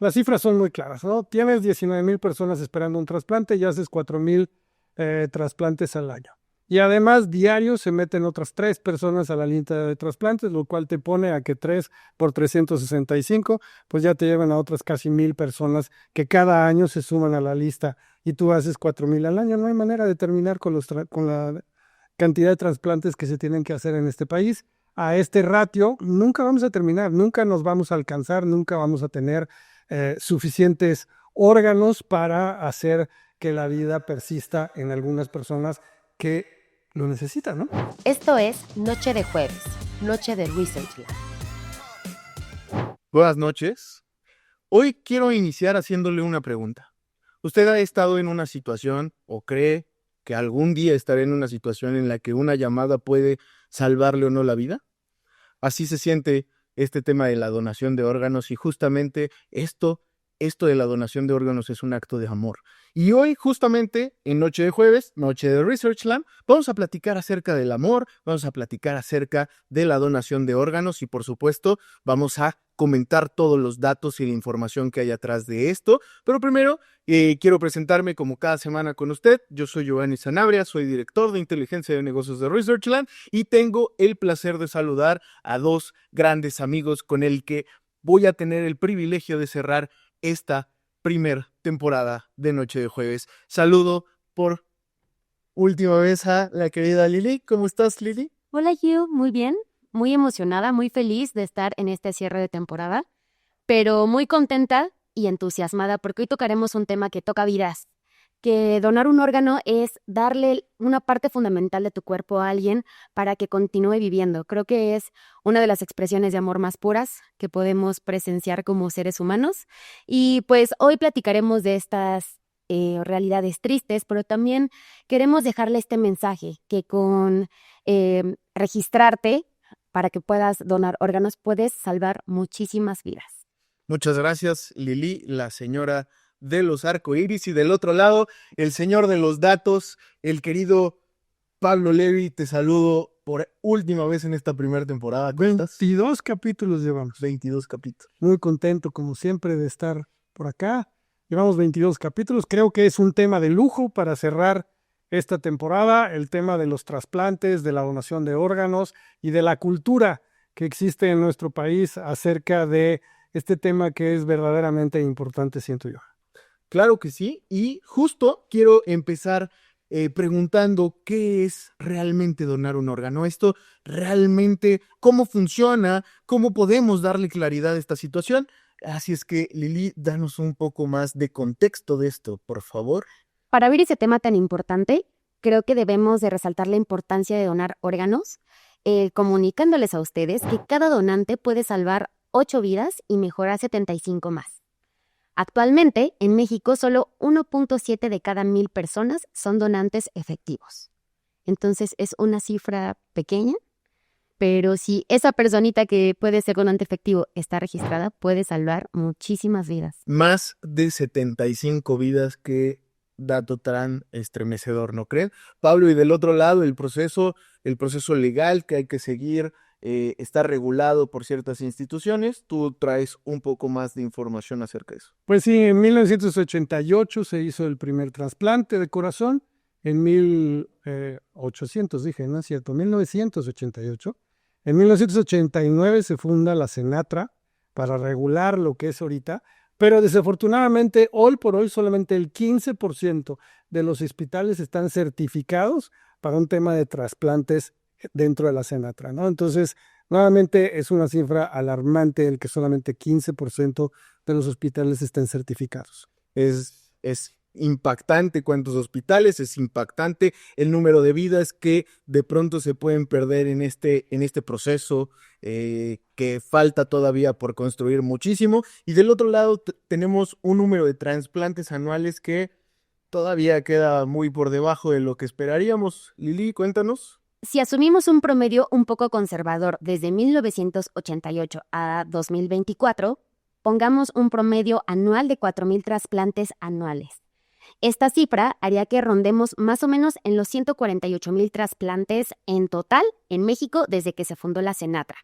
las cifras son muy claras, ¿no? Tienes 19,000 personas esperando un trasplante y haces 4,000 trasplantes al año. Y además, diario se meten otras 3 personas a la lista de trasplantes, lo cual te pone a que 3 por 365, pues ya te llevan a otras casi 1,000 personas que cada año se suman a la lista y tú haces 4,000 al año. No hay manera de terminar con la cantidad de trasplantes que se tienen que hacer en este país. A este ratio nunca vamos a terminar, nunca nos vamos a alcanzar, nunca vamos a tener suficientes órganos para hacer que la vida persista en algunas personas que lo necesitan, ¿no? Esto es Noche de Jueves, Noche de Research Lab. Buenas noches. Hoy quiero iniciar haciéndole una pregunta. ¿Usted ha estado en una situación o cree que algún día estará en una situación en la que una llamada puede salvarle o no la vida? Así se siente este tema de la donación de órganos y justamente esto de la donación de órganos es un acto de amor. Y hoy justamente en Noche de Jueves, Noche de Researchland, vamos a platicar acerca del amor, vamos a platicar acerca de la donación de órganos y por supuesto vamos a comentar todos los datos y la información que hay atrás de esto. Pero primero quiero presentarme como cada semana con usted. Yo soy Giovanni Sanabria, soy director de inteligencia de negocios de Researchland y tengo el placer de saludar a dos grandes amigos con el que voy a tener el privilegio de cerrar esta primer temporada de Noche de Jueves. Saludo por última vez a la querida Lili. ¿Cómo estás, Lili? Hola Gio, muy bien, muy emocionada, muy feliz de estar en este cierre de temporada, pero muy contenta y entusiasmada porque hoy tocaremos un tema que toca vidas, que donar un órgano es darle una parte fundamental de tu cuerpo a alguien para que continúe viviendo. Creo que es una de las expresiones de amor más puras que podemos presenciar como seres humanos. Y pues hoy platicaremos de estas realidades tristes, pero también queremos dejarle este mensaje que con registrarte para que puedas donar órganos puedes salvar muchísimas vidas. Muchas gracias, Lili, la señora de los arcoíris, y del otro lado, el señor de los datos, el querido Pablo Levi. Te saludo por última vez en esta primera temporada. ¿Cómo estás? 22 capítulos llevamos. 22 capítulos. Muy contento, como siempre, de estar por acá. Llevamos 22 capítulos. Creo que es un tema de lujo para cerrar esta temporada, el tema de los trasplantes, de la donación de órganos y de la cultura que existe en nuestro país acerca de este tema que es verdaderamente importante, siento yo. Claro que sí, y justo quiero empezar preguntando qué es realmente donar un órgano. Esto realmente, cómo funciona, cómo podemos darle claridad a esta situación. Así es que, Lili, danos un poco más de contexto de esto, por favor. Para ver ese tema tan importante, creo que debemos de resaltar la importancia de donar órganos, comunicándoles a ustedes que cada donante puede salvar 8 vidas y mejorar 75 más. Actualmente, en México, solo 1.7 de cada 1,000 personas son donantes efectivos. Entonces, es una cifra pequeña, pero si esa personita que puede ser donante efectivo está registrada, puede salvar muchísimas vidas. Más de 75 vidas, que dato tan estremecedor, ¿no creen? Pablo, y del otro lado, el proceso legal que hay que seguir está regulado por ciertas instituciones. Tú traes un poco más de información acerca de eso. Pues sí, en 1988 se hizo el primer trasplante de corazón, en 1800, dije, ¿no es cierto? 1988. En 1989 se funda la Senatra para regular lo que es ahorita, pero desafortunadamente hoy por hoy solamente el 15% de los hospitales están certificados para un tema de trasplantes dentro de la Senatra, ¿no? Entonces, nuevamente es una cifra alarmante el que solamente 15% de los hospitales estén certificados. Es impactante cuántos hospitales, es impactante el número de vidas que de pronto se pueden perder en este proceso, que falta todavía por construir muchísimo. Y del otro lado tenemos un número de trasplantes anuales que todavía queda muy por debajo de lo que esperaríamos. Lili, cuéntanos. Si asumimos un promedio un poco conservador desde 1988 a 2024, pongamos un promedio anual de 4,000 trasplantes anuales. Esta cifra haría que rondemos más o menos en los 148,000 trasplantes en total en México desde que se fundó la Senatra.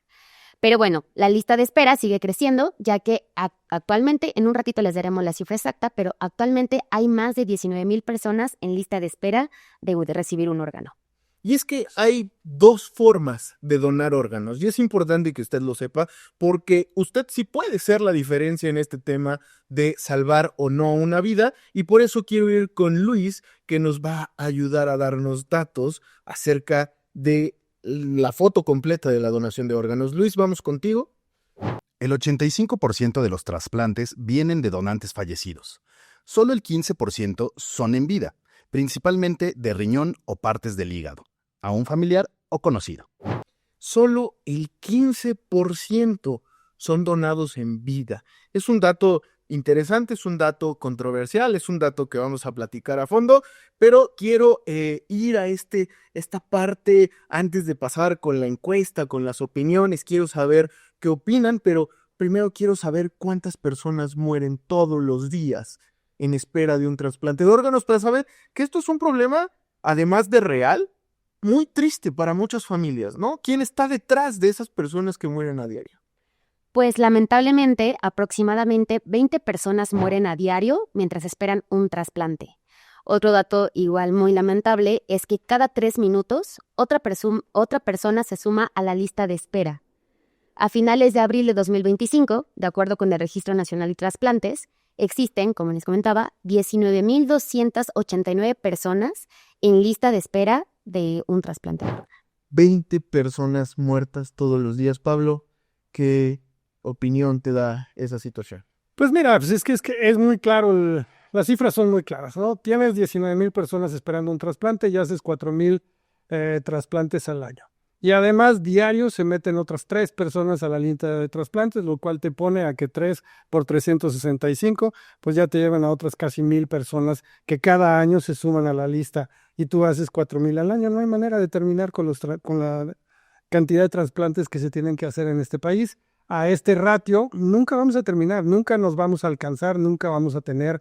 Pero bueno, la lista de espera sigue creciendo, ya que actualmente, en un ratito les daremos la cifra exacta, pero actualmente hay más de 19,000 personas en lista de espera de recibir un órgano. Y es que hay dos formas de donar órganos y es importante que usted lo sepa porque usted sí puede ser la diferencia en este tema de salvar o no una vida y por eso quiero ir con Luis que nos va a ayudar a darnos datos acerca de la foto completa de la donación de órganos. Luis, vamos contigo. El 85% de los trasplantes vienen de donantes fallecidos. Solo el 15% son en vida, principalmente de riñón o partes del hígado, a un familiar o conocido. Solo el 15% son donados en vida. Es un dato interesante, es un dato controversial, es un dato que vamos a platicar a fondo, pero quiero ir a esta parte antes de pasar con la encuesta, con las opiniones. Quiero saber qué opinan, pero primero quiero saber cuántas personas mueren todos los días en espera de un trasplante de órganos para saber que esto es un problema, además de real, muy triste para muchas familias, ¿no? ¿Quién está detrás de esas personas que mueren a diario? Pues lamentablemente, aproximadamente 20 personas mueren a diario mientras esperan un trasplante. Otro dato igual muy lamentable es que cada 3 minutos otra persona se suma a la lista de espera. A finales de abril de 2025, de acuerdo con el Registro Nacional de Trasplantes, existen, como les comentaba, 19,289 personas en lista de espera de un trasplante. 20 personas muertas todos los días. Pablo, ¿qué opinión te da esa situación? Pues mira, pues es que es muy claro, las cifras son muy claras, ¿no? Tienes 19,000 personas esperando un trasplante y haces 4,000 trasplantes al año. Y además, diario se meten otras 3 personas a la lista de trasplantes, lo cual te pone a que 3 por 365, pues ya te llevan a otras casi 1,000 personas que cada año se suman a la lista y tú haces 4,000 al año. No hay manera de terminar con la cantidad de trasplantes que se tienen que hacer en este país. A este ratio nunca vamos a terminar, nunca nos vamos a alcanzar, nunca vamos a tener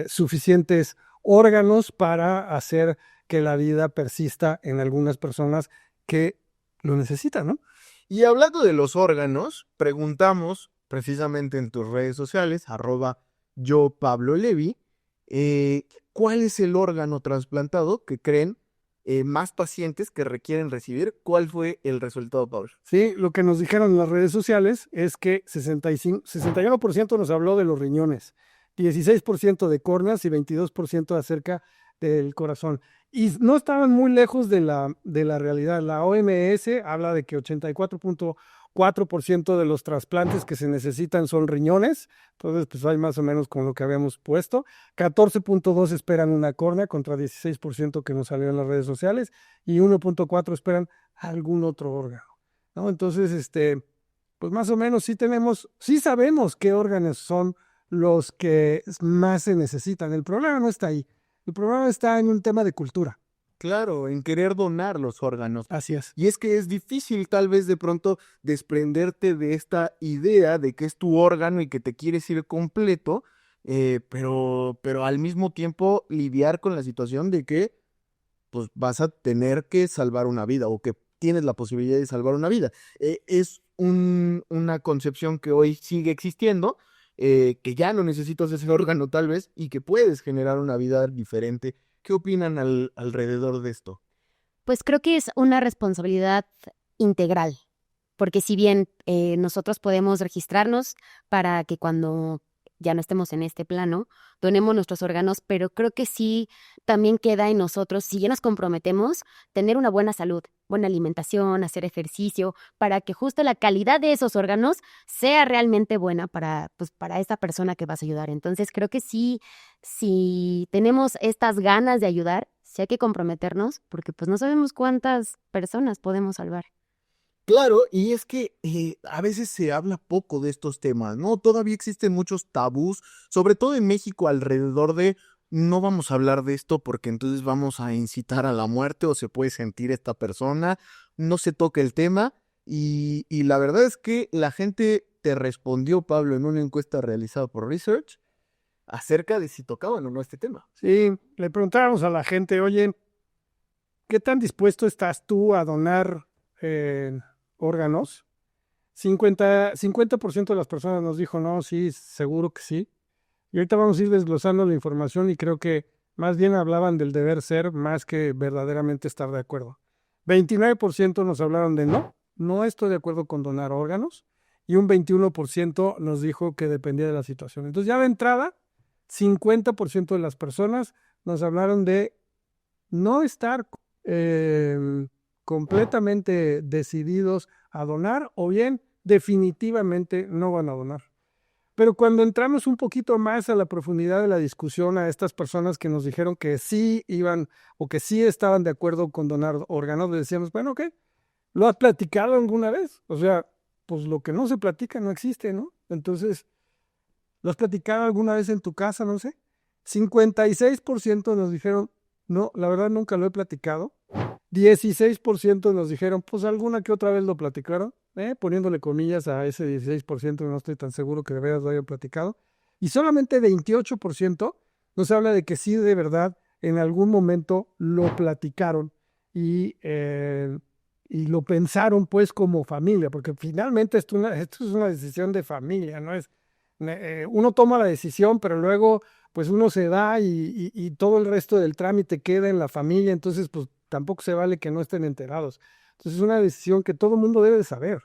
suficientes órganos para hacer que la vida persista en algunas personas que lo necesitan, ¿no? Y hablando de los órganos, preguntamos precisamente en tus redes sociales, @YoPabloLevi, ¿cuál es el órgano trasplantado que creen más pacientes que requieren recibir? ¿Cuál fue el resultado, Pablo? Sí, lo que nos dijeron en las redes sociales es que 61% nos habló de los riñones, 16% de córneas y 22% acerca del corazón. Y no estaban muy lejos de la realidad. La OMS habla de que 84,4% de los trasplantes que se necesitan son riñones. Entonces, pues hay más o menos con lo que habíamos puesto. 14,2% esperan una córnea contra 16% que nos salió en las redes sociales. Y 1,4% esperan algún otro órgano, ¿no? Entonces, pues más o menos sí sabemos qué órganos son los que más se necesitan. El problema no está ahí. El problema está en un tema de cultura. Claro, en querer donar los órganos. Así es. Y es que es difícil tal vez de pronto desprenderte de esta idea de que es tu órgano y que te quieres ir completo, pero al mismo tiempo lidiar con la situación de que pues vas a tener que salvar una vida o que tienes la posibilidad de salvar una vida. Es una concepción que hoy sigue existiendo, que ya no necesitas ese órgano tal vez y que puedes generar una vida diferente. ¿Qué opinan alrededor de esto? Pues creo que es una responsabilidad integral, porque si bien nosotros podemos registrarnos para que cuando ya no estemos en este plano, donemos nuestros órganos, pero creo que sí también queda en nosotros, si ya nos comprometemos, tener una buena salud, buena alimentación, hacer ejercicio, para que justo la calidad de esos órganos sea realmente buena para esa persona que vas a ayudar. Entonces creo que sí, si tenemos estas ganas de ayudar, sí hay que comprometernos, porque pues no sabemos cuántas personas podemos salvar. Claro, y es que a veces se habla poco de estos temas, ¿no? Todavía existen muchos tabús, sobre todo en México, alrededor de no vamos a hablar de esto porque entonces vamos a incitar a la muerte o se puede sentir esta persona, no se toca el tema y la verdad es que la gente te respondió, Pablo, en una encuesta realizada por Research acerca de si tocaban o no este tema. Sí, le preguntábamos a la gente, oye, ¿qué tan dispuesto estás tú a donar órganos? 50% de las personas nos dijo, no, sí, seguro que sí. Y ahorita vamos a ir desglosando la información y creo que más bien hablaban del deber ser más que verdaderamente estar de acuerdo. 29% nos hablaron de no, no estoy de acuerdo con donar órganos. Y un 21% nos dijo que dependía de la situación. Entonces ya de entrada, 50% de las personas nos hablaron de no estar completamente decididos a donar o bien definitivamente no van a donar. Pero cuando entramos un poquito más a la profundidad de la discusión a estas personas que nos dijeron que sí iban o que sí estaban de acuerdo con donar órganos, les decíamos, bueno, ¿qué? ¿Lo has platicado alguna vez? O sea, pues lo que no se platica no existe, ¿no? Entonces, ¿lo has platicado alguna vez en tu casa? No sé. 56% nos dijeron, no, la verdad nunca lo he platicado. 16% nos dijeron, pues alguna que otra vez lo platicaron, poniéndole comillas a ese 16%, no estoy tan seguro que de veras lo hayan platicado. Y solamente 28% nos habla de que sí, de verdad, en algún momento lo platicaron y lo pensaron pues como familia, porque finalmente esto es una decisión de familia, ¿no? Uno toma la decisión, pero luego pues uno se da y todo el resto del trámite queda en la familia, entonces pues tampoco se vale que no estén enterados. Entonces es una decisión que todo el mundo debe de saber.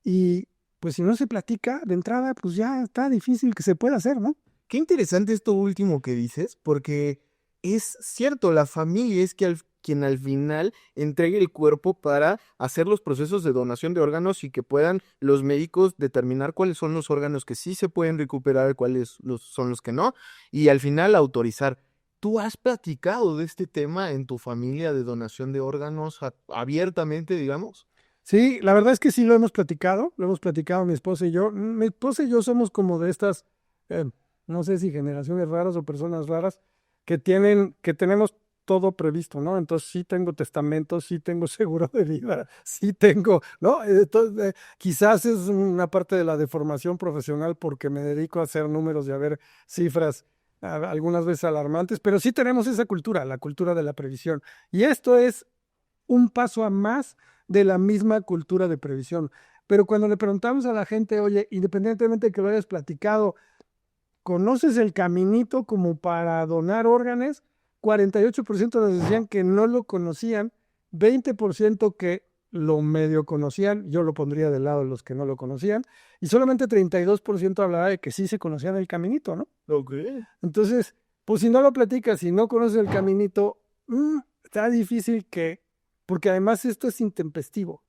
Y pues si no se platica de entrada, pues ya está difícil que se pueda hacer, ¿no? Qué interesante esto último que dices, porque es cierto, la familia es quien al final entregue el cuerpo para hacer los procesos de donación de órganos y que puedan los médicos determinar cuáles son los órganos que sí se pueden recuperar, cuáles son los que no, y al final autorizar. ¿Tú has platicado de este tema en tu familia de donación de órganos abiertamente, digamos? Sí, la verdad es que sí lo hemos platicado mi esposa y yo. Mi esposa y yo somos como de estas, eh, no sé si generaciones raras o personas raras, que tenemos todo previsto, ¿no? Entonces sí tengo testamento, sí tengo seguro de vida, sí tengo, ¿no? Entonces, quizás es una parte de la deformación profesional porque me dedico a hacer números y a ver cifras algunas veces alarmantes, pero sí tenemos esa cultura, la cultura de la previsión. Y esto es un paso a más de la misma cultura de previsión. Pero cuando le preguntamos a la gente, oye, independientemente de que lo hayas platicado, ¿conoces el caminito como para donar órganos? 48% nos decían que no lo conocían, 20% que lo medio conocían, yo lo pondría del lado de los que no lo conocían, y solamente 32% hablaba de que sí se conocían el caminito, ¿no? Ok. Entonces, pues si no lo platicas, si no conoces el caminito, está difícil porque además esto es intempestivo.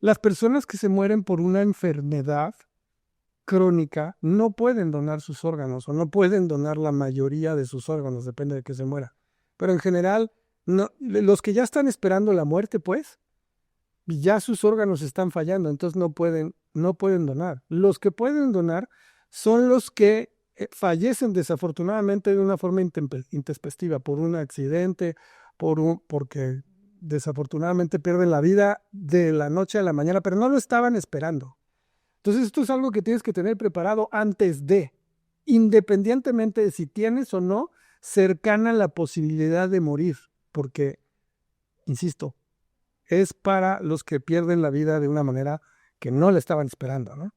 Las personas que se mueren por una enfermedad crónica no pueden donar sus órganos o no pueden donar la mayoría de sus órganos, depende de que se muera. Pero en general, no, los que ya están esperando la muerte, pues, ya sus órganos están fallando, entonces no pueden donar. Los que pueden donar son los que fallecen desafortunadamente de una forma intempestiva, por un accidente, porque desafortunadamente pierden la vida de la noche a la mañana, pero no lo estaban esperando. Entonces esto es algo que tienes que tener preparado antes de, independientemente de si tienes o no cercana la posibilidad de morir, porque, insisto, es para los que pierden la vida de una manera que no la estaban esperando, ¿no?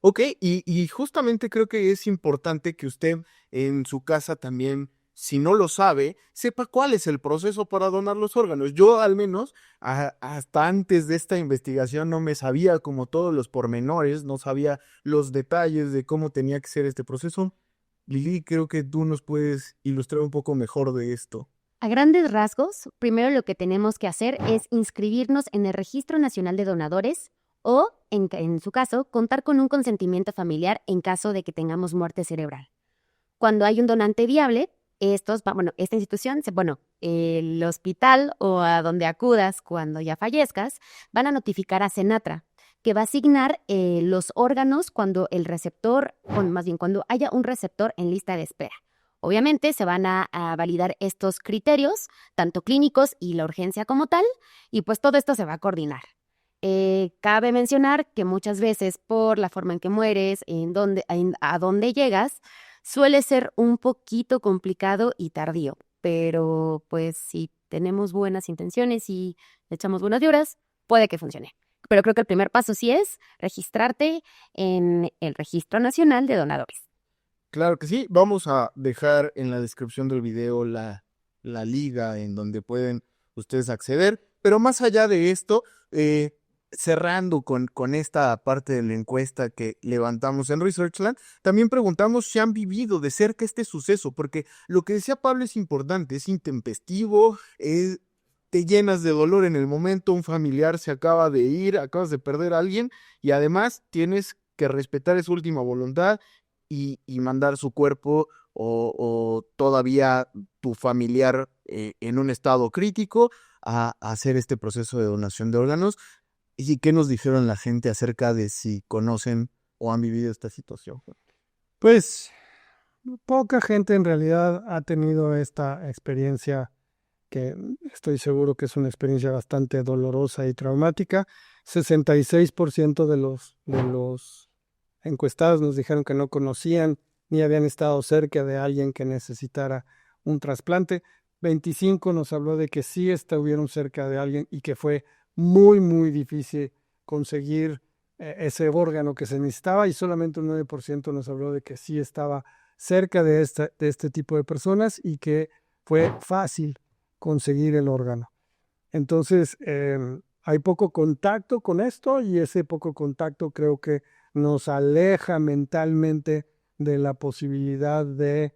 Ok, y justamente creo que es importante que usted en su casa también, si no lo sabe, sepa cuál es el proceso para donar los órganos. Yo al menos hasta antes de esta investigación no me sabía como todos los pormenores, no sabía los detalles de cómo tenía que ser este proceso. Lili, creo que tú nos puedes ilustrar un poco mejor de esto. A grandes rasgos, primero lo que tenemos que hacer es inscribirnos en el Registro Nacional de Donadores o, en su caso, contar con un consentimiento familiar en caso de que tengamos muerte cerebral. Cuando hay un donante viable, esta institución, el hospital o a donde acudas cuando ya fallezcas, van a notificar a Senatra, que va a asignar los órganos cuando cuando haya un receptor en lista de espera. Obviamente se van a validar estos criterios, tanto clínicos y la urgencia como tal, y pues todo esto se va a coordinar. Cabe mencionar que muchas veces por la forma en que mueres, a dónde llegas, suele ser un poquito complicado y tardío, pero pues si tenemos buenas intenciones y le echamos buenas vibras, puede que funcione. pero creo que el primer paso sí es registrarte en el Registro Nacional de Donadores. Claro que sí. Vamos a dejar en la descripción del video la liga en donde pueden ustedes acceder. Pero más allá de esto, cerrando con esta parte de la encuesta que levantamos en Researchland, también preguntamos si han vivido de cerca este suceso, porque lo que decía Pablo es importante, es intempestivo, te llenas de dolor en el momento, un familiar se acaba de ir, acabas de perder a alguien y además tienes que respetar esa última voluntad y mandar su cuerpo o todavía tu familiar en un estado crítico a hacer este proceso de donación de órganos. ¿Y qué nos dijeron la gente acerca de si conocen o han vivido esta situación? Pues poca gente en realidad ha tenido esta experiencia, que estoy seguro que es una experiencia bastante dolorosa y traumática. 66% de los encuestados nos dijeron que no conocían ni habían estado cerca de alguien que necesitara un trasplante. 25 nos habló de que sí estuvieron cerca de alguien y que fue muy, muy difícil conseguir ese órgano que se necesitaba, y solamente un 9% nos habló de que sí estaba cerca de este tipo de personas y que fue fácil conseguir el órgano. Entonces, hay poco contacto con esto, y ese poco contacto creo que nos aleja mentalmente de la posibilidad de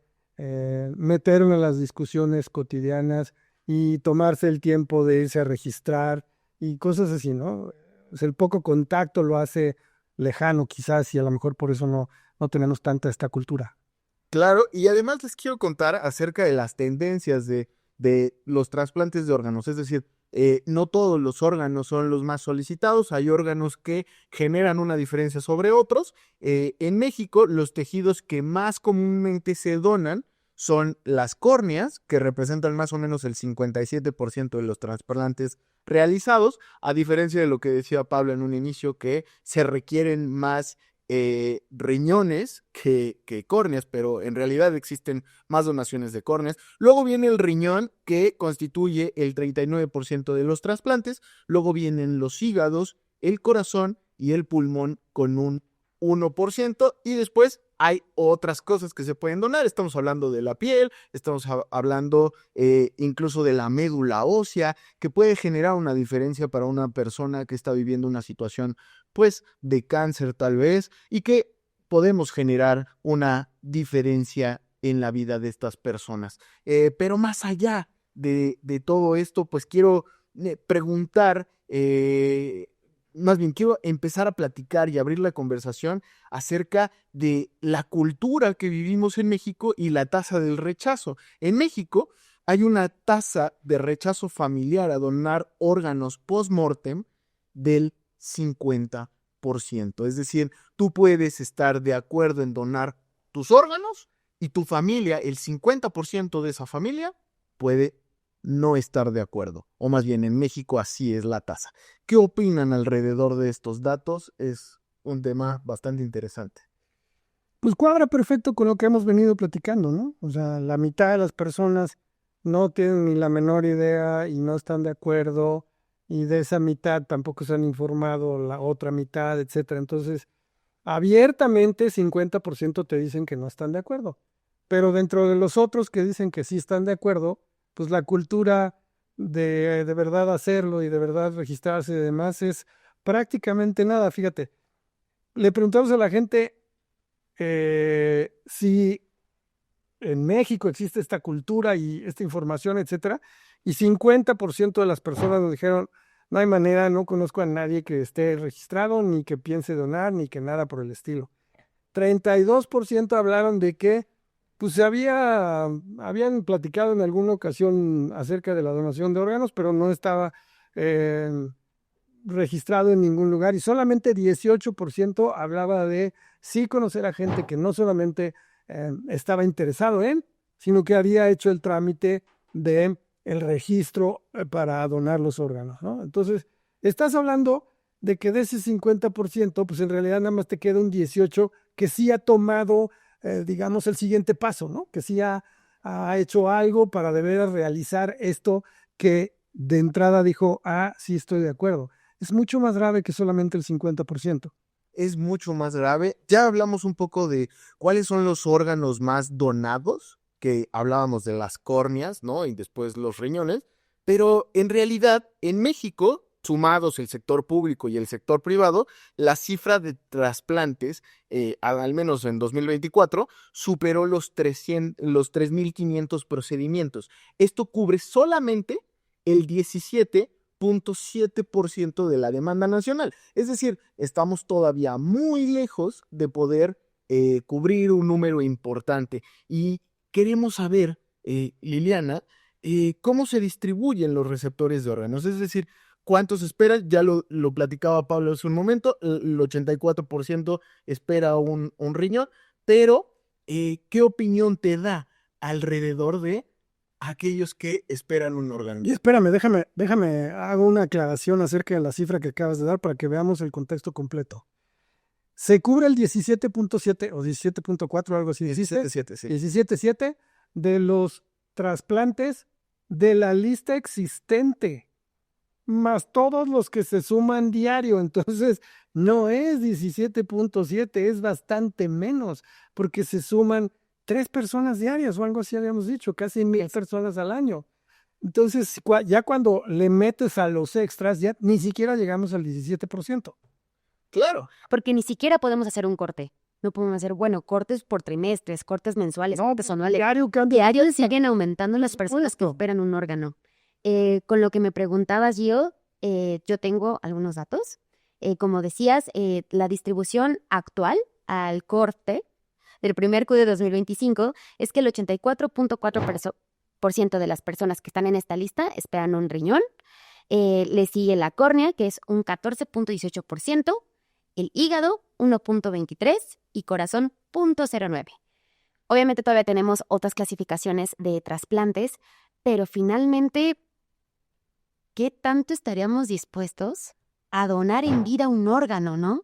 meternos en las discusiones cotidianas y tomarse el tiempo de irse a registrar y cosas así, ¿no? O sea, el poco contacto lo hace lejano quizás, y a lo mejor por eso no tenemos tanta esta cultura. Claro, y además les quiero contar acerca de las tendencias de los trasplantes de órganos. Es decir, no todos los órganos son los más solicitados, hay órganos que generan una diferencia sobre otros. En México, los tejidos que más comúnmente se donan son las córneas, que representan más o menos el 57% de los trasplantes realizados, a diferencia de lo que decía Pablo en un inicio, que se requieren más riñones que córneas, pero en realidad existen más donaciones de córneas. Luego viene el riñón, que constituye el 39% de los trasplantes. Luego vienen los hígados, el corazón y el pulmón con un 1%, y después hay otras cosas que se pueden donar. Estamos hablando de la piel, estamos hablando incluso de la médula ósea, que puede generar una diferencia para una persona que está viviendo una situación pues de cáncer tal vez, y que podemos generar una diferencia en la vida de estas personas. Pero más allá de todo esto, pues quiero preguntar, más bien quiero empezar a platicar y abrir la conversación acerca de la cultura que vivimos en México y la tasa del rechazo. En México hay una tasa de rechazo familiar a donar órganos post-mortem del 50%. Es decir, tú puedes estar de acuerdo en donar tus órganos y tu familia, el 50% de esa familia, puede no estar de acuerdo. O más bien, en México así es la tasa. ¿Qué opinan alrededor de estos datos? Es un tema bastante interesante. Pues cuadra perfecto con lo que hemos venido platicando, ¿no? O sea, la mitad de las personas no tienen ni la menor idea y no están de acuerdo, y de esa mitad tampoco se han informado la otra mitad, etcétera. Entonces, abiertamente 50% te dicen que no están de acuerdo, pero dentro de los otros que dicen que sí están de acuerdo, pues la cultura de verdad hacerlo y de verdad registrarse y demás es prácticamente nada. Fíjate, le preguntamos a la gente si en México existe esta cultura y esta información, etcétera, y 50% de las personas nos dijeron: no hay manera, no conozco a nadie que esté registrado, ni que piense donar, ni que nada por el estilo. 32% hablaron de que pues habían platicado en alguna ocasión acerca de la donación de órganos, pero no estaba registrado en ningún lugar, y solamente 18% hablaba de sí conocer a gente que no solamente estaba interesado en, sino que había hecho el trámite de el registro para donar los órganos, ¿no? Entonces, estás hablando de que de ese 50%, pues en realidad nada más te queda un 18% que sí ha tomado, digamos, el siguiente paso, ¿no? Que sí ha hecho algo para deber realizar esto, que de entrada dijo: sí estoy de acuerdo. es mucho más grave que solamente el 50%. Es mucho más grave. Ya hablamos un poco de cuáles son los órganos más donados, que hablábamos de las córneas, ¿no? Y después los riñones, pero en realidad en México, sumados el sector público y el sector privado, la cifra de trasplantes, al menos en 2024, superó los 3.500 procedimientos. Esto cubre solamente el 17.7% de la demanda nacional. Es decir, estamos todavía muy lejos de poder cubrir un número importante. Y queremos saber, Liliana, cómo se distribuyen los receptores de órganos. Es decir, cuántos esperan. Ya lo platicaba Pablo hace un momento, el 84% espera un riñón, pero ¿qué opinión te da alrededor de aquellos que esperan un órgano? Y espérame, déjame, hago una aclaración acerca de la cifra que acabas de dar para que veamos el contexto completo. Se cubre el 17.7 o 17.4, algo así, 17.7, sí. 17.7 de los trasplantes de la lista existente, más todos los que se suman diario. Entonces, no es 17.7, es bastante menos, porque se suman 3 personas diarias o algo así habíamos dicho, casi 1,000 personas al año. Entonces, ya cuando le metes a los extras, ya ni siquiera llegamos al 17%. Claro. Porque ni siquiera podemos hacer un corte. No podemos hacer, cortes por trimestres, cortes mensuales, cortes anuales. Diario siguen aumentando las personas que operan un órgano. Con lo que me preguntabas, Gio, yo tengo algunos datos. Como decías, la distribución actual al corte del primer Q de 2025 es que el 84.4% de las personas que están en esta lista esperan un riñón. Le sigue la córnea, que es un 14.18%, el hígado 1.23% y corazón 0.09%. Obviamente todavía tenemos otras clasificaciones de trasplantes, pero finalmente, ¿qué tanto estaríamos dispuestos a donar en vida un órgano, no?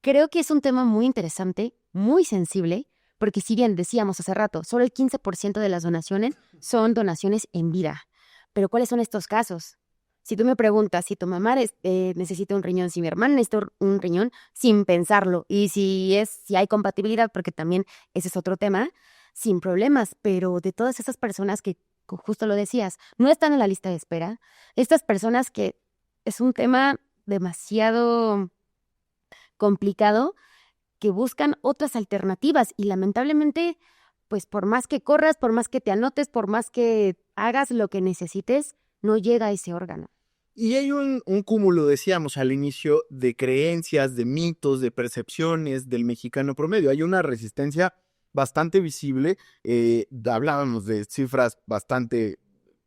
Creo que es un tema muy interesante, muy sensible, porque si bien decíamos hace rato, solo el 15% de las donaciones son donaciones en vida. Pero ¿cuáles son estos casos? Si tú me preguntas si tu mamá necesita un riñón, si mi hermana necesita un riñón, sin pensarlo, y si hay compatibilidad, porque también ese es otro tema, sin problemas, pero de todas esas personas que, justo lo decías, no están en la lista de espera, estas personas que es un tema demasiado complicado, que buscan otras alternativas y lamentablemente, pues por más que corras, por más que te anotes, por más que hagas lo que necesites, no llega a ese órgano. Y hay un cúmulo, decíamos al inicio, de creencias, de mitos, de percepciones del mexicano promedio. Hay una resistencia bastante visible. Hablábamos de cifras bastante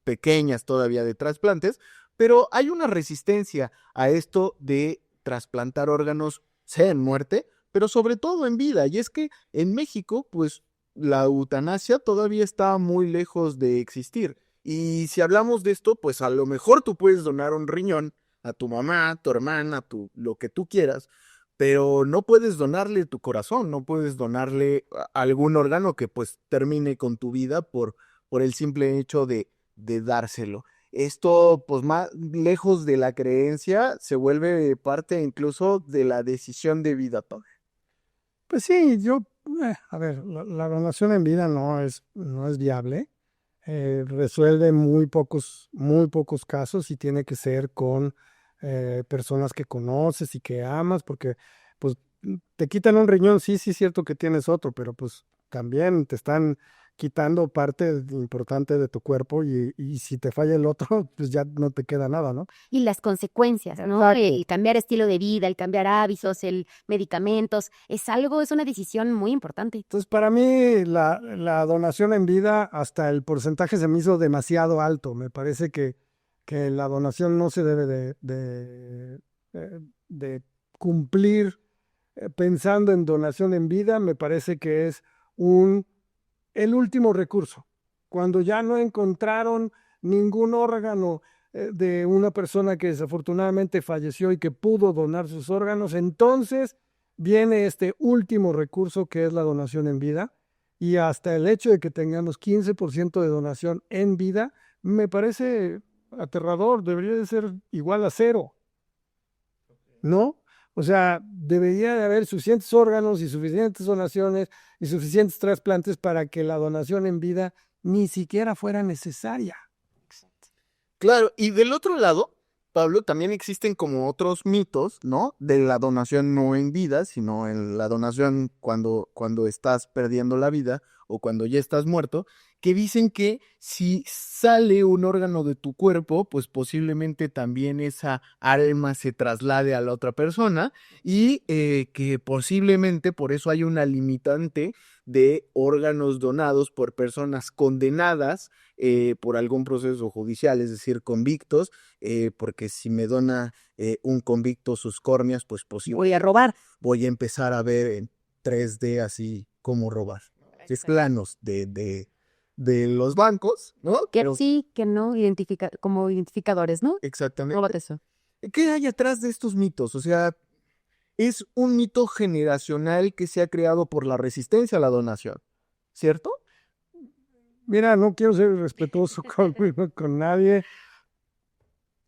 pequeñas todavía de trasplantes, pero hay una resistencia a esto de trasplantar órganos, sea en muerte, pero sobre todo en vida. Y es que en México, pues la eutanasia todavía está muy lejos de existir. Y si hablamos de esto, pues a lo mejor tú puedes donar un riñón a tu mamá, a tu hermana, lo que tú quieras, pero no puedes donarle tu corazón, no puedes donarle algún órgano que pues termine con tu vida por el simple hecho de dárselo. Esto, pues más lejos de la creencia, se vuelve parte incluso de la decisión de vida toda. Pues sí, a ver, la donación en vida no es viable. Resuelve muy pocos casos y tiene que ser con personas que conoces y que amas, porque pues te quitan un riñón, sí, es cierto que tienes otro, pero pues también te están quitando parte importante de tu cuerpo y si te falla el otro, pues ya no te queda nada, ¿no? Y las consecuencias, ¿no? Exacto. El cambiar estilo de vida, el cambiar hábitos, el medicamentos, es una decisión muy importante. Entonces, para mí, la donación en vida, hasta el porcentaje se me hizo demasiado alto. Me parece que la donación no se debe de cumplir pensando en donación en vida. Me parece que es el último recurso. Cuando ya no encontraron ningún órgano de una persona que desafortunadamente falleció y que pudo donar sus órganos, entonces viene este último recurso que es la donación en vida, y hasta el hecho de que tengamos 15% de donación en vida me parece aterrador, debería de ser igual a 0. ¿no? O sea, debería de haber suficientes órganos y suficientes donaciones y suficientes trasplantes para que la donación en vida ni siquiera fuera necesaria. Claro, y del otro lado, Pablo, también existen como otros mitos, ¿no? De la donación no en vida, sino en la donación cuando estás perdiendo la vida o cuando ya estás muerto, que dicen que si sale un órgano de tu cuerpo, pues posiblemente también esa alma se traslade a la otra persona y que posiblemente por eso hay una limitante de órganos donados por personas condenadas por algún proceso judicial, es decir, convictos, porque si me dona un convicto sus córneas, pues Voy a robar. voy a empezar a ver en 3D así cómo robar. Es planos de los bancos, ¿no? Que Pero sí, que no, como identificadores, ¿no? exactamente. Róbate eso. ¿Qué hay atrás de estos mitos? O sea, es un mito generacional que se ha creado por la resistencia a la donación, ¿cierto? Mira, no quiero ser irrespetuoso con nadie.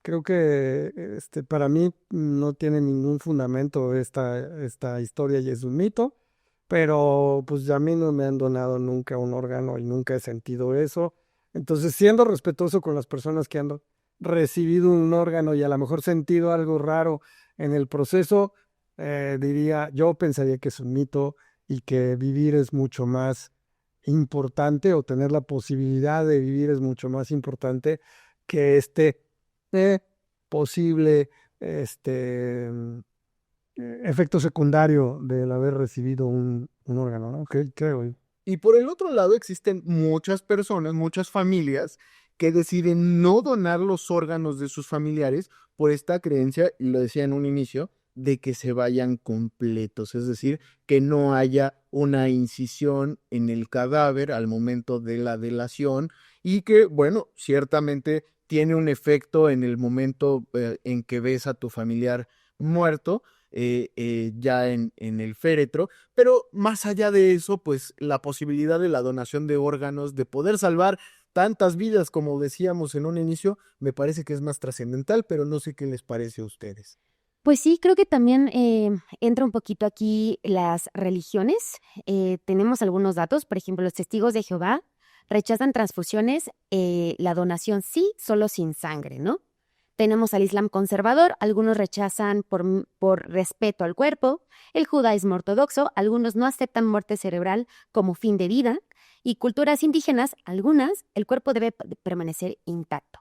Creo que para mí no tiene ningún fundamento esta historia y es un mito, pero pues a mí no me han donado nunca un órgano y nunca he sentido eso. Entonces, siendo respetuoso con las personas que han recibido un órgano y a lo mejor sentido algo raro en el proceso, yo pensaría que es un mito y que vivir es mucho más importante o tener la posibilidad de vivir es mucho más importante que posible efecto secundario del haber recibido un órgano, ¿no? Creo yo. Y por el otro lado existen muchas personas, muchas familias que deciden no donar los órganos de sus familiares por esta creencia, y lo decía en un inicio, de que se vayan completos, es decir, que no haya una incisión en el cadáver al momento de la delación y que, bueno, ciertamente tiene un efecto en el momento en que ves a tu familiar muerto, ya en el féretro, pero más allá de eso, pues la posibilidad de la donación de órganos, de poder salvar tantas vidas como decíamos en un inicio, me parece que es más trascendental, pero no sé qué les parece a ustedes. Pues sí, creo que también entra un poquito aquí las religiones. Tenemos algunos datos, por ejemplo, los testigos de Jehová rechazan transfusiones, la donación sí, solo sin sangre, ¿no? Tenemos al Islam conservador, algunos rechazan por respeto al cuerpo, el judaísmo ortodoxo, algunos no aceptan muerte cerebral como fin de vida, y culturas indígenas, algunas, el cuerpo debe permanecer intacto.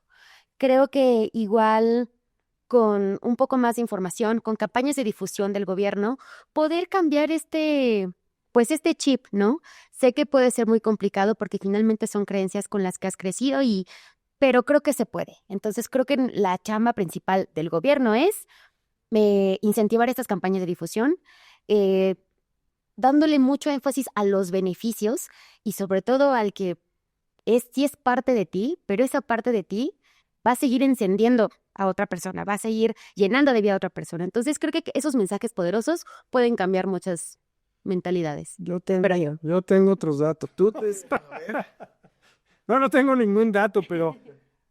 Creo que igual con un poco más de información, con campañas de difusión del gobierno, poder cambiar pues este chip, ¿no? Sé que puede ser muy complicado porque finalmente son creencias con las que has crecido pero creo que se puede. Entonces creo que la chamba principal del gobierno es incentivar estas campañas de difusión, dándole mucho énfasis a los beneficios y sobre todo al que sí es parte de ti, pero esa parte de ti va a seguir encendiendo a otra persona, va a seguir llenando de vida a otra persona. Entonces creo que esos mensajes poderosos pueden cambiar muchas mentalidades. Yo tengo otros datos. No tengo ningún dato,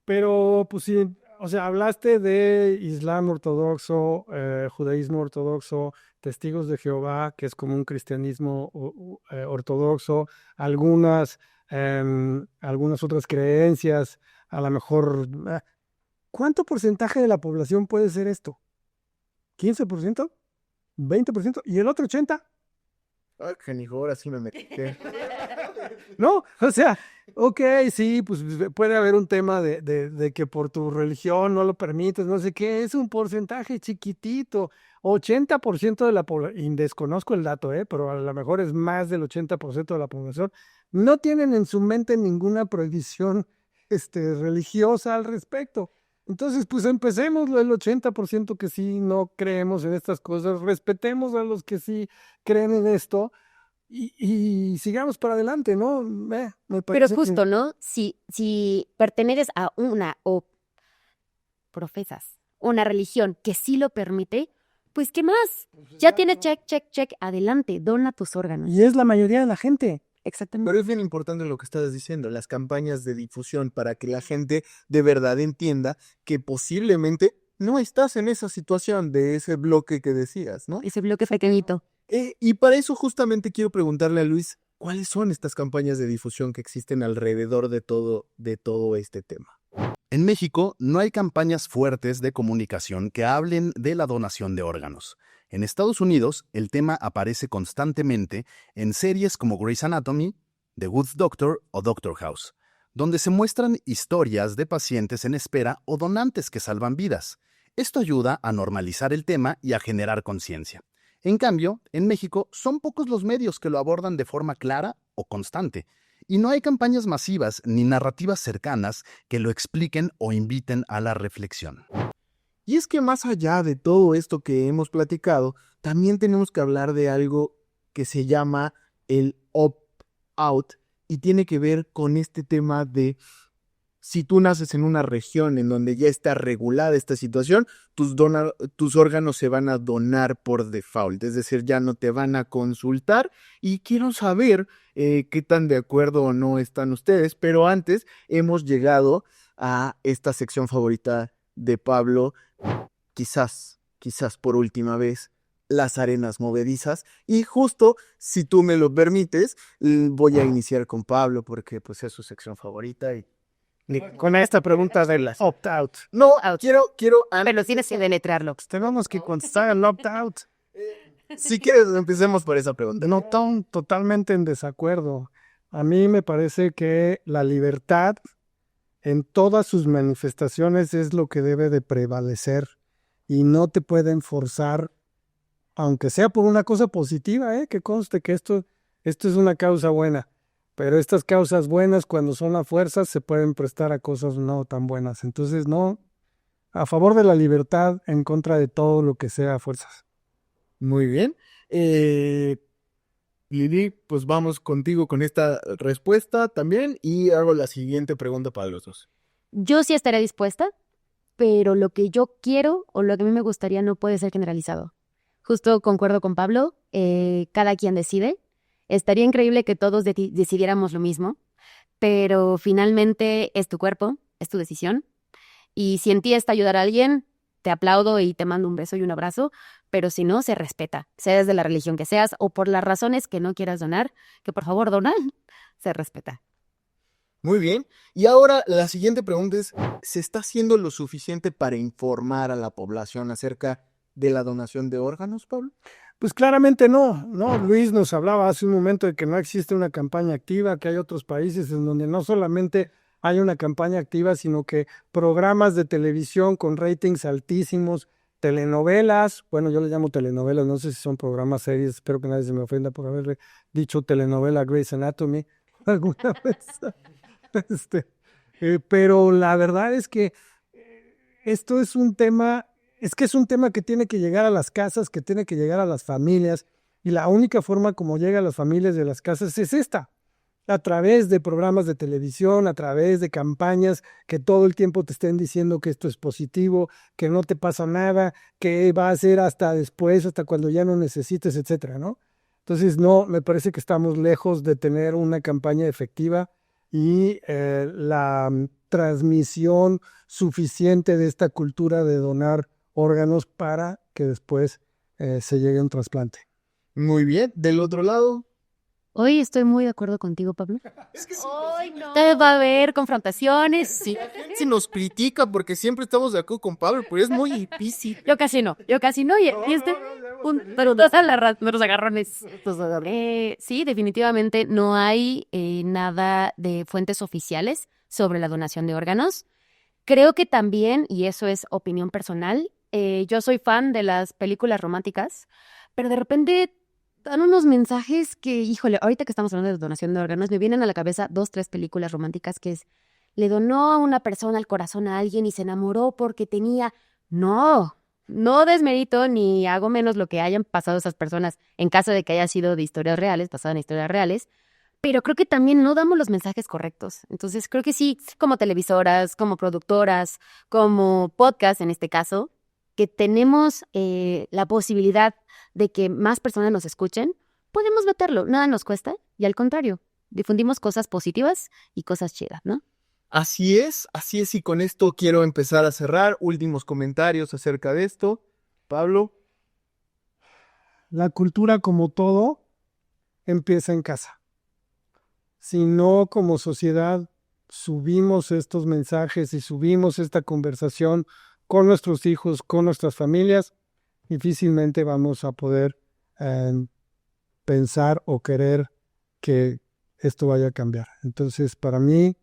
pero pues sí, o sea, hablaste de Islam ortodoxo, judaísmo ortodoxo, testigos de Jehová, que es como un cristianismo ortodoxo, algunas otras creencias, a lo mejor. ¿Cuánto porcentaje de la población puede ser esto? ¿15%? ¿20%? ¿Y el otro 80%? Ay, canijo, ahora sí me metí. No, o sea, ok, sí, pues puede haber un tema de que por tu religión no lo permites, no sé qué, es un porcentaje chiquitito, 80% de la población, y desconozco el dato, pero a lo mejor es más del 80% de la población, no tienen en su mente ninguna prohibición religiosa al respecto. Entonces, pues empecemos el 80% que sí no creemos en estas cosas, respetemos a los que sí creen en esto y sigamos para adelante, ¿no? Me Pero parece justo, ¿no? Si perteneces a una o profesas una religión que sí lo permite, pues ¿qué más? Ya tienes check, adelante, dona tus órganos. Y es la mayoría de la gente. Exactamente. Pero es bien importante lo que estás diciendo, las campañas de difusión para que la gente de verdad entienda que posiblemente no estás en esa situación de ese bloque que decías, ¿no? Ese bloque pequeñito. Y para eso justamente quiero preguntarle a Luis, ¿cuáles son estas campañas de difusión que existen alrededor de todo este tema? En México no hay campañas fuertes de comunicación que hablen de la donación de órganos. En Estados Unidos, el tema aparece constantemente en series como Grey's Anatomy, The Good Doctor o Doctor House, donde se muestran historias de pacientes en espera o donantes que salvan vidas. Esto ayuda a normalizar el tema y a generar conciencia. En cambio, en México son pocos los medios que lo abordan de forma clara o constante, y no hay campañas masivas ni narrativas cercanas que lo expliquen o inviten a la reflexión. Y es que más allá de todo esto que hemos platicado, también tenemos que hablar de algo que se llama el opt-out y tiene que ver con este tema de si tú naces en una región en donde ya está regulada esta situación, tus órganos se van a donar por default, es decir, ya no te van a consultar. Y quiero saber qué tan de acuerdo o no están ustedes, pero antes hemos llegado a esta sección favorita de Pablo, quizás por última vez, las arenas movedizas. Y justo, si tú me lo permites, voy a iniciar con Pablo porque pues es su sección favorita y Con esta pregunta del opt-out. no, Out. quiero Pero tienes que deletrearlo. Tenemos que contestar el opt-out. si quieres, empecemos por esa pregunta. No totalmente en desacuerdo. A mí me parece que la libertad en todas sus manifestaciones es lo que debe de prevalecer y no te pueden forzar, aunque sea por una cosa positiva, que conste que esto es una causa buena, pero estas causas buenas cuando son a fuerzas se pueden prestar a cosas no tan buenas. Entonces no, a favor de la libertad, en contra de todo lo que sea a fuerzas. Muy bien. Lili, pues vamos contigo con esta respuesta también y hago la siguiente pregunta para los dos. Yo sí estaré dispuesta, pero lo que yo quiero o lo que a mí me gustaría no puede ser generalizado. Justo concuerdo con Pablo, cada quien decide. Estaría increíble que todos decidiéramos lo mismo, pero finalmente es tu cuerpo, es tu decisión. Y si en ti está ayudar a alguien, te aplaudo y te mando un beso y un abrazo, pero si no, se respeta, sea desde la religión que seas o por las razones que no quieras donar, que por favor dona, se respeta. Muy bien. Y ahora la siguiente pregunta es, ¿se está haciendo lo suficiente para informar a la población acerca de la donación de órganos, Pablo? Pues claramente no. Luis nos hablaba hace un momento de que no existe una campaña activa, que hay otros países en donde no solamente hay una campaña activa, sino que programas de televisión con ratings altísimos, telenovelas, bueno, yo le llamo telenovelas, no sé si son programas series, espero que nadie se me ofenda por haberle dicho telenovela Grey's Anatomy alguna vez. Pero la verdad es que esto es un tema que tiene que llegar a las casas, que tiene que llegar a las familias, y la única forma como llega a las familias de las casas es esta, a través de programas de televisión, a través de campañas que todo el tiempo te estén diciendo que esto es positivo, que no te pasa nada, que va a ser hasta después, hasta cuando ya no necesites, etcétera, ¿no? Entonces, no, me parece que estamos lejos de tener una campaña efectiva y la transmisión suficiente de esta cultura de donar órganos para que después se llegue a un trasplante. Muy bien. Del otro lado. Hoy estoy muy de acuerdo contigo, Pablo. Es que Va a haber confrontaciones. se nos critica porque siempre estamos de acuerdo con Pablo, pero es muy difícil. Yo casi no. Y pero los agarrones. Sí, definitivamente no hay nada de fuentes oficiales sobre la donación de órganos. Creo que también, y eso es opinión personal, yo soy fan de las películas románticas, pero de repente dan unos mensajes que, híjole, ahorita que estamos hablando de donación de órganos, me vienen a la cabeza 2, 3 películas románticas que es, le donó a una persona el corazón a alguien y se enamoró porque tenía... No desmerito ni hago menos lo que hayan pasado esas personas en caso de que haya sido de historias reales, basado en historias reales, pero creo que también no damos los mensajes correctos. Entonces creo que sí, como televisoras, como productoras, como podcast en este caso, que tenemos la posibilidad de que más personas nos escuchen, podemos meterlo, nada nos cuesta y al contrario, difundimos cosas positivas y cosas chidas, ¿no? Así es, y con esto quiero empezar a cerrar. Últimos comentarios acerca de esto. Pablo. La cultura, como todo, empieza en casa. Si no, como sociedad, subimos estos mensajes y subimos esta conversación con nuestros hijos, con nuestras familias, difícilmente vamos a poder pensar o querer que esto vaya a cambiar. Entonces, para mí,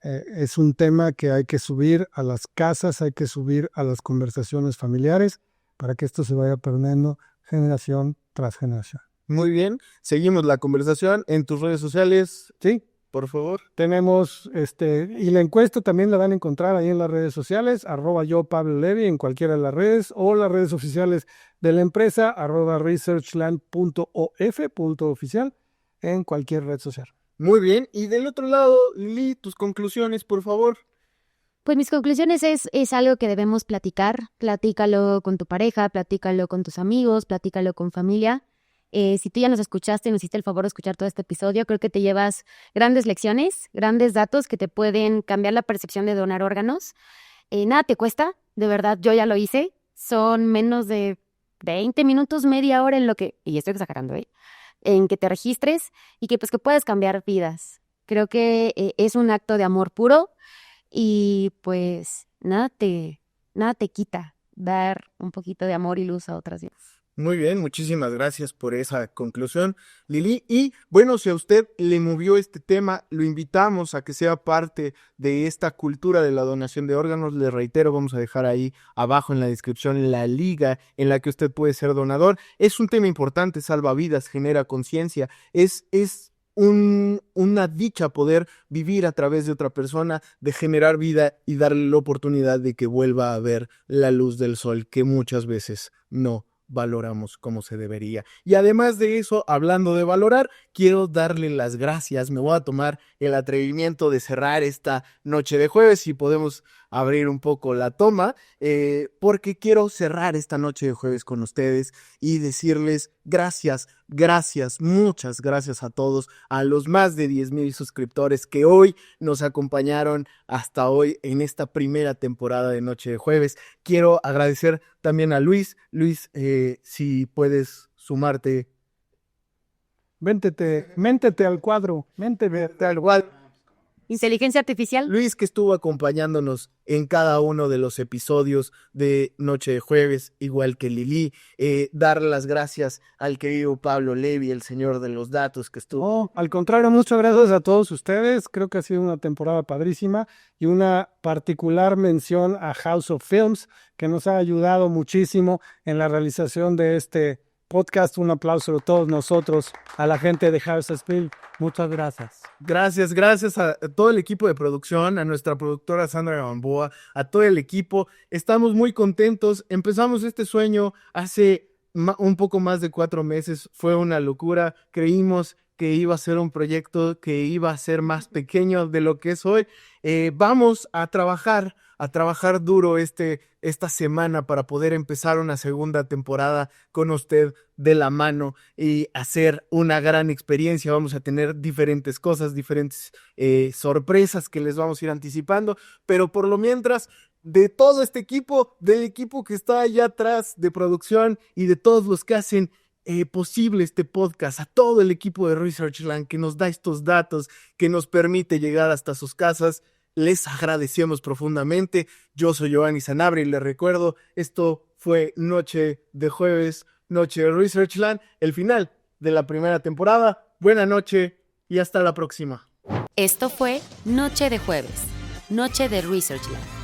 es un tema que hay que subir a las casas, hay que subir a las conversaciones familiares para que esto se vaya perdiendo generación tras generación. Muy bien, seguimos la conversación en tus redes sociales. Sí, por favor. tenemos, y la encuesta también la van a encontrar ahí en las redes sociales, @yo Pablo Levy en cualquiera de las redes, o las redes oficiales de la empresa, @researchland.of.oficial en cualquier red social. Muy bien, y del otro lado, Lili, tus conclusiones, por favor. Pues mis conclusiones es algo que debemos platicar. Platícalo con tu pareja, platícalo con tus amigos, platícalo con familia. Si tú ya nos escuchaste y nos hiciste el favor de escuchar todo este episodio, creo que te llevas grandes lecciones, grandes datos que te pueden cambiar la percepción de donar órganos. Nada te cuesta, de verdad, yo ya lo hice. Son menos de 20 minutos, media hora en lo que, y estoy exagerando, en que te registres y que pues que puedes cambiar vidas. Creo que es un acto de amor puro y pues nada te quita dar un poquito de amor y luz a otras vidas. Muy bien, muchísimas gracias por esa conclusión, Lili. Y bueno, si a usted le movió este tema, lo invitamos a que sea parte de esta cultura de la donación de órganos. Le reitero, vamos a dejar ahí abajo en la descripción la liga en la que usted puede ser donador. Es un tema importante, salva vidas, genera conciencia, es una dicha poder vivir a través de otra persona, de generar vida y darle la oportunidad de que vuelva a ver la luz del sol, que muchas veces no valoramos como se debería. Y además de eso, hablando de valorar, quiero darle las gracias. Me voy a tomar el atrevimiento de cerrar esta noche de jueves, si podemos abrir un poco la toma, porque quiero cerrar esta noche de jueves con ustedes y decirles gracias, muchas gracias a todos, a los más de 10,000 suscriptores que hoy nos acompañaron hasta hoy en esta primera temporada de Noche de Jueves. Quiero agradecer también a Luis. Luis, si puedes sumarte. Méntete al cuadro, méntete al cuadro. Inteligencia artificial. Luis, que estuvo acompañándonos en cada uno de los episodios de Noche de Jueves, igual que Lili. Dar las gracias al querido Pablo Levy, el señor de los datos que estuvo. No, al contrario, muchas gracias a todos ustedes. Creo que ha sido una temporada padrísima y una particular mención a House of Films, que nos ha ayudado muchísimo en la realización de este podcast. Un aplauso a todos nosotros, a la gente de House of Films. Muchas gracias. Gracias a todo el equipo de producción, a nuestra productora Sandra Gamboa, a todo el equipo. Estamos muy contentos. Empezamos este sueño hace un poco más de 4 meses. Fue una locura. Creímos que iba a ser un proyecto que iba a ser más pequeño de lo que es hoy. Vamos a trabajar duro esta semana para poder empezar una segunda temporada con usted de la mano y hacer una gran experiencia. Vamos a tener diferentes cosas, diferentes sorpresas que les vamos a ir anticipando, pero por lo mientras, de todo este equipo, del equipo que está allá atrás de producción y de todos los que hacen posible este podcast, a todo el equipo de Researchland que nos da estos datos, que nos permite llegar hasta sus casas, les agradecemos profundamente. Yo soy Giovanni Sanabria y les recuerdo, esto fue Noche de Jueves, Noche de Researchland, el final de la primera temporada. Buena noche y hasta la próxima. Esto fue Noche de Jueves, Noche de Researchland.